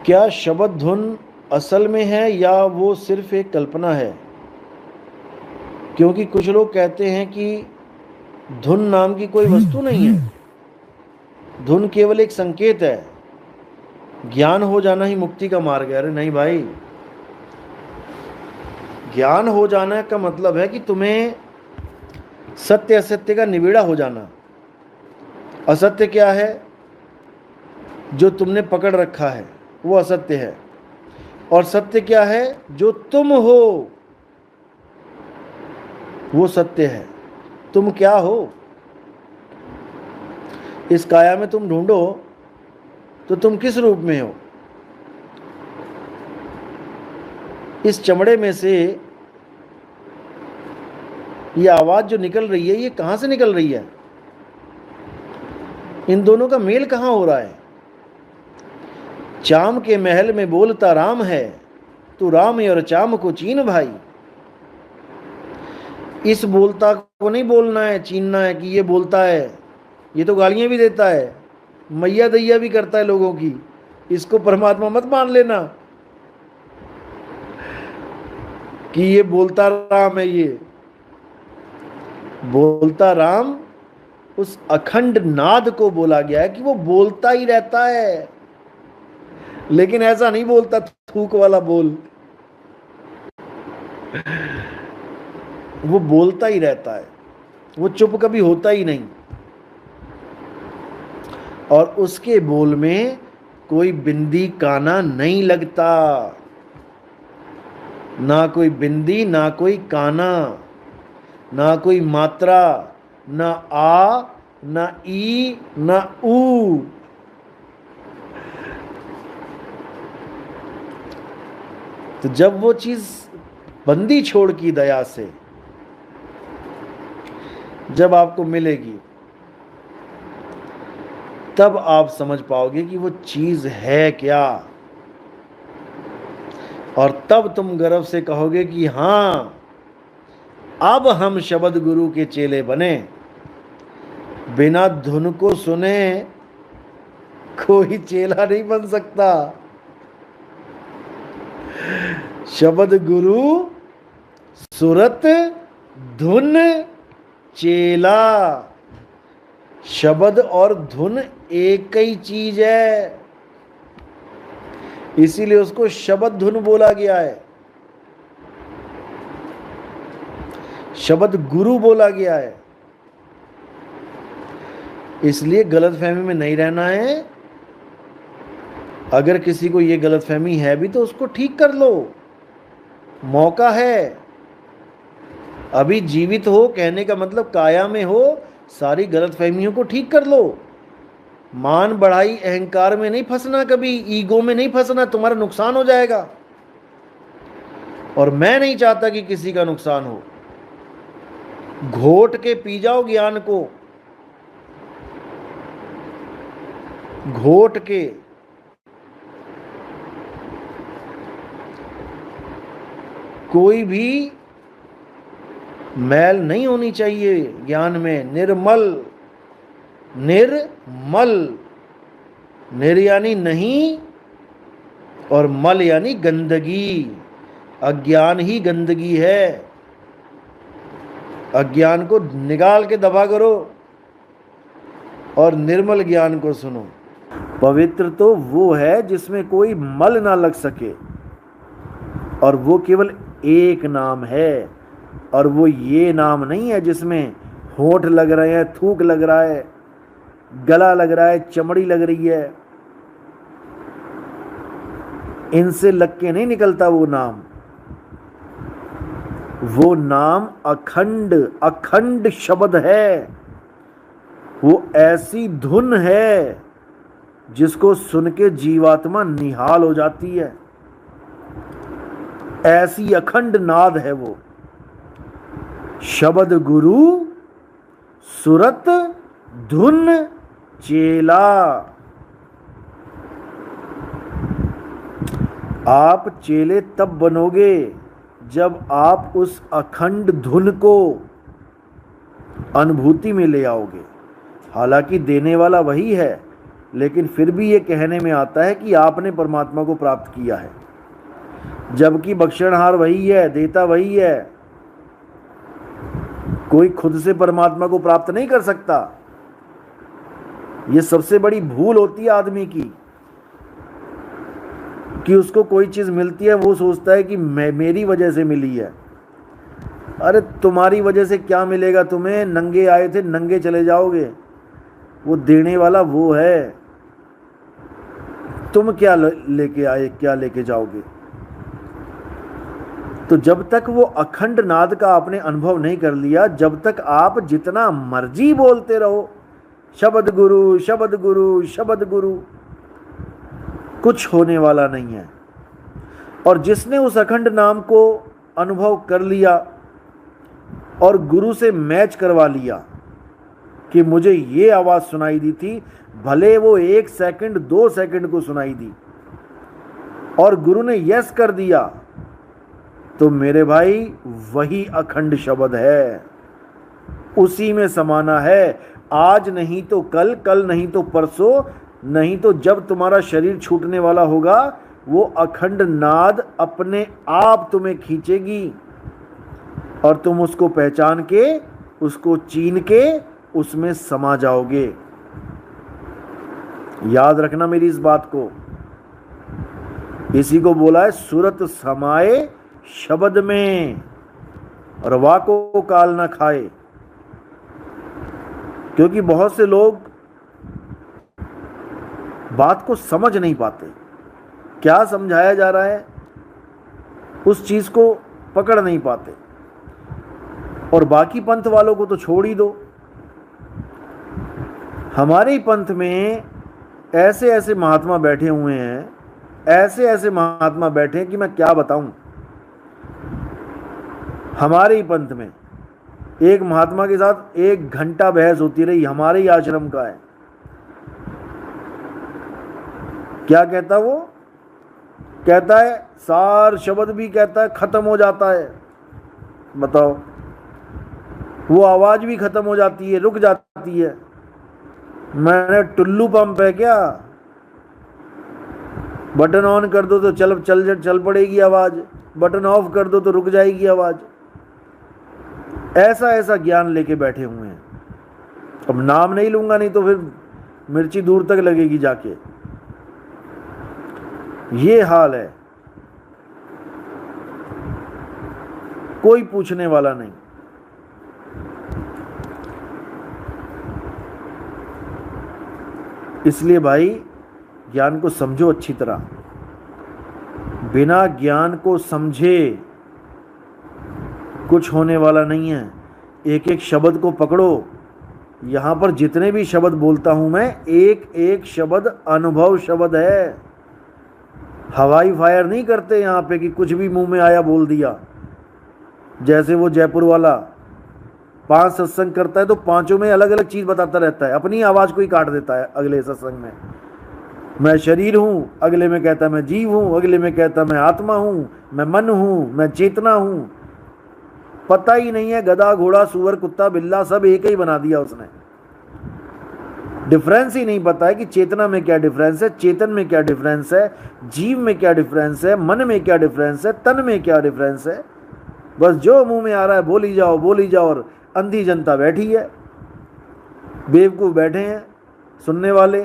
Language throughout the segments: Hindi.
क्या शब्द धुन असल में है या वो सिर्फ एक कल्पना है? क्योंकि कुछ लोग कहते हैं कि धुन नाम की कोई वस्तु नहीं है, धुन केवल एक संकेत है, ज्ञान हो जाना ही मुक्ति का मार्ग है। अरे नहीं भाई, ज्ञान हो जाना का मतलब है कि तुम्हें सत्य असत्य का निबिड़ा हो जाना। असत्य क्या है? जो तुमने पकड़ रखा है वो असत्य है। और सत्य क्या है? जो तुम हो वो सत्य है। तुम क्या हो? इस काया में तुम ढूंढो तो तुम किस रूप में हो? इस चमड़े में से ये आवाज जो निकल रही है, ये कहां से निकल रही है? इन दोनों का मेल कहां हो रहा है? चाम के महल में बोलता राम है, तू राम और चाम को चीन भाई। इस बोलता को नहीं बोलना है, चीनना है कि ये बोलता है। ये तो गालियां भी देता है, मैया दैया भी करता है लोगों की। इसको परमात्मा मत मान लेना कि ये बोलता राम है। ये बोलता राम उस अखंड नाद को बोला गया है कि वो बोलता ही रहता है, लेकिन ऐसा नहीं बोलता थूक वाला बोल। वो बोलता ही रहता है, वो चुप कभी होता ही नहीं। और उसके बोल में कोई बिंदी काना नहीं लगता, ना कोई बिंदी, ना कोई काना, ना कोई मात्रा, ना आ, ना ई, ना ऊ। तो जब वो चीज बंदी छोड़ की दया से जब आपको मिलेगी, तब आप समझ पाओगे कि वो चीज है क्या। और तब तुम गर्व से कहोगे कि हां, अब हम शब्द गुरु के चेले बने। बिना धुन को सुने कोई चेला नहीं बन सकता। शब्द गुरु, सुरत, धुन, चेला। शब्द और धुन एक ही चीज है, इसीलिए उसको शब्द धुन बोला गया है, शब्द गुरु बोला गया है। इसलिए गलतफहमी में नहीं रहना है। अगर किसी को ये गलतफहमी है भी तो उसको ठीक कर लो, मौका है। अभी जीवित हो कहने का मतलब काया में हो, सारी गलतफहमियों को ठीक कर लो। मान बढ़ाई अहंकार में नहीं फंसना, कभी ईगो में नहीं फंसना, तुम्हारा नुकसान हो जाएगा। और मैं नहीं चाहता कि किसी का नुकसान हो। घोट के पी जाओ ज्ञान को, घोट के। कोई भी मैल नहीं होनी चाहिए ज्ञान में। निर्मल, निर्मल, निर यानी नहीं और मल यानी गंदगी। अज्ञान ही गंदगी है। अज्ञान को निकाल के दबा करो और निर्मल ज्ञान को सुनो। पवित्र तो वो है जिसमें कोई मल ना लग सके, और वो केवल एक नाम है। और वो ये नाम नहीं है जिसमें होंठ लग रहे हैं, थूक लग रहा है, गला लग रहा है, चमड़ी लग रही है। इनसे लग के नहीं निकलता वो नाम। वो नाम अखंड, अखंड शब्द है। वो ऐसी धुन है जिसको सुन के जीवात्मा निहाल हो जाती है। ऐसी अखंड नाद है वो। शब्द गुरु, सुरत, धुन, चेला। आप चेले तब बनोगे जब आप उस अखंड धुन को अनुभूति में ले आओगे। हालांकि देने वाला वही है, लेकिन फिर भी ये कहने में आता है कि आपने परमात्मा को प्राप्त किया है, जबकि बख्शणहार वही है, देता वही है। कोई खुद से परमात्मा को प्राप्त नहीं कर सकता। ये सबसे बड़ी भूल होती है आदमी की, कि उसको कोई चीज मिलती है वो सोचता है कि मेरी वजह से मिली है। अरे तुम्हारी वजह से क्या मिलेगा तुम्हें? नंगे आए थे नंगे चले जाओगे। वो देने वाला वो है, तुम क्या लेके आए, क्या लेके जाओगे? तो जब तक वो अखंड नाद का आपने अनुभव नहीं कर लिया, जब तक आप जितना मर्जी बोलते रहो शब्द गुरु शब्द गुरु शब्द गुरु, कुछ होने वाला नहीं है। और जिसने उस अखंड नाम को अनुभव कर लिया और गुरु से मैच करवा लिया कि मुझे ये आवाज सुनाई दी थी, भले वो 1 सेकंड 2 सेकंड को सुनाई दी, और गुरु ने यस कर दिया, तो मेरे भाई वही अखंड शब्द है, उसी में समाना है। आज नहीं तो कल, कल नहीं तो परसों, नहीं तो जब तुम्हारा शरीर छूटने वाला होगा, वो अखंड नाद अपने आप तुम्हें खींचेगी और तुम उसको पहचान के, उसको चीन के उसमें समा जाओगे। याद रखना मेरी इस बात को। इसी को बोला है सुरत समाए शब्द में, और वाको काल ना खाए। क्योंकि बहुत से लोग बात को समझ नहीं पाते, क्या समझाया जा रहा है उस चीज को पकड़ नहीं पाते। और बाकी पंथ वालों को तो छोड़ ही दो। हमारे ही पंथ में ऐसे ऐसे महात्मा बैठे हुए हैं, ऐसे ऐसे महात्मा बैठे हैं कि मैं क्या बताऊं। हमारे ही पंथ में एक महात्मा के साथ 1 घंटा बहस होती रही, हमारे ही आश्रम का है। क्या कहता वो? कहता है सार शब्द भी कहता है खत्म हो जाता है। बताओ, वो आवाज भी खत्म हो जाती है, रुक जाती है। मैंने टुल्लू पंप है क्या? बटन ऑन कर दो तो चल पड़ेगी आवाज, बटन ऑफ कर दो तो रुक जाएगी आवाज। ऐसा ऐसा ज्ञान लेके बैठे हुए हैं। अब नाम नहीं लूंगा, नहीं तो फिर मिर्ची दूर तक लगेगी जाके। ये हाल है, कोई पूछने वाला नहीं। इसलिए भाई ज्ञान को समझो अच्छी तरह। बिना ज्ञान को समझे कुछ होने वाला नहीं है। एक एक शब्द को पकड़ो। यहां पर जितने भी शब्द बोलता हूं मैं, एक एक शब्द अनुभव शब्द है। हवाई फायर नहीं करते यहां पे कि कुछ भी मुंह में आया बोल दिया। जैसे वो जयपुर वाला 5 सत्संग करता है तो 5 में अलग अलग चीज बताता रहता है, अपनी आवाज को ही काट देता है। अगले सत्संग में मैं शरीर हूं, अगले में कहता मैं जीव हूं, अगले में कहता मैं आत्मा हूं, मैं मन हूं, मैं चेतना हूं। पता ही नहीं है, गधा घोड़ा सुअर कुत्ता बिल्ला सब एक ही बना दिया उसने। डिफरेंस ही नहीं पता है कि चेतना में क्या डिफरेंस है, चेतन में क्या डिफरेंस है, जीव में क्या डिफरेंस है, मन में क्या डिफरेंस है, तन में क्या डिफरेंस है। बस जो मुंह में आ रहा है बोली जाओ बोली जाओ। और अंधी जनता बैठी है, बेवकूफ बैठे हैं सुनने वाले,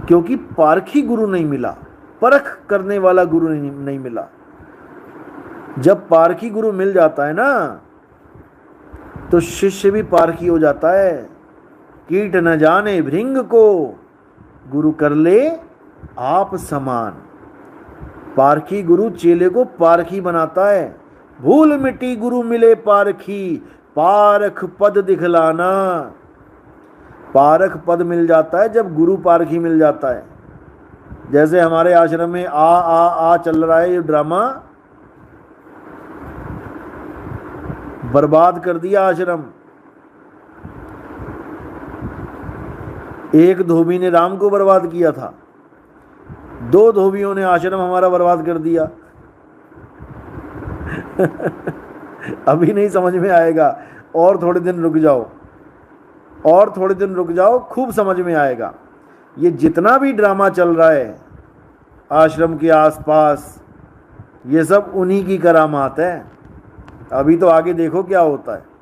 क्योंकि पारखी गुरु नहीं मिला, परख करने वाला गुरु नहीं मिला। जब पारखी गुरु मिल जाता है ना, तो शिष्य भी पारखी हो जाता है। कीट न जाने भृंग को, गुरु कर ले आप समान। पारखी गुरु चेले को पारखी बनाता है। भूल मिट्टी गुरु मिले पारखी, पारख पद दिखलाना। पारख पद मिल जाता है जब गुरु पारखी मिल जाता है। जैसे हमारे आश्रम में आ चल रहा है ये ड्रामा, बर्बाद कर दिया आश्रम। एक धोबी ने राम को बर्बाद किया था, 2 धोबियों ने आश्रम हमारा बर्बाद कर दिया। अभी नहीं समझ में आएगा, और थोड़े दिन रुक जाओ, और थोड़े दिन रुक जाओ, खूब समझ में आएगा। ये जितना भी ड्रामा चल रहा है आश्रम के आसपास, ये सब उन्हीं की करामात है। अभी तो आगे देखो क्या होता है।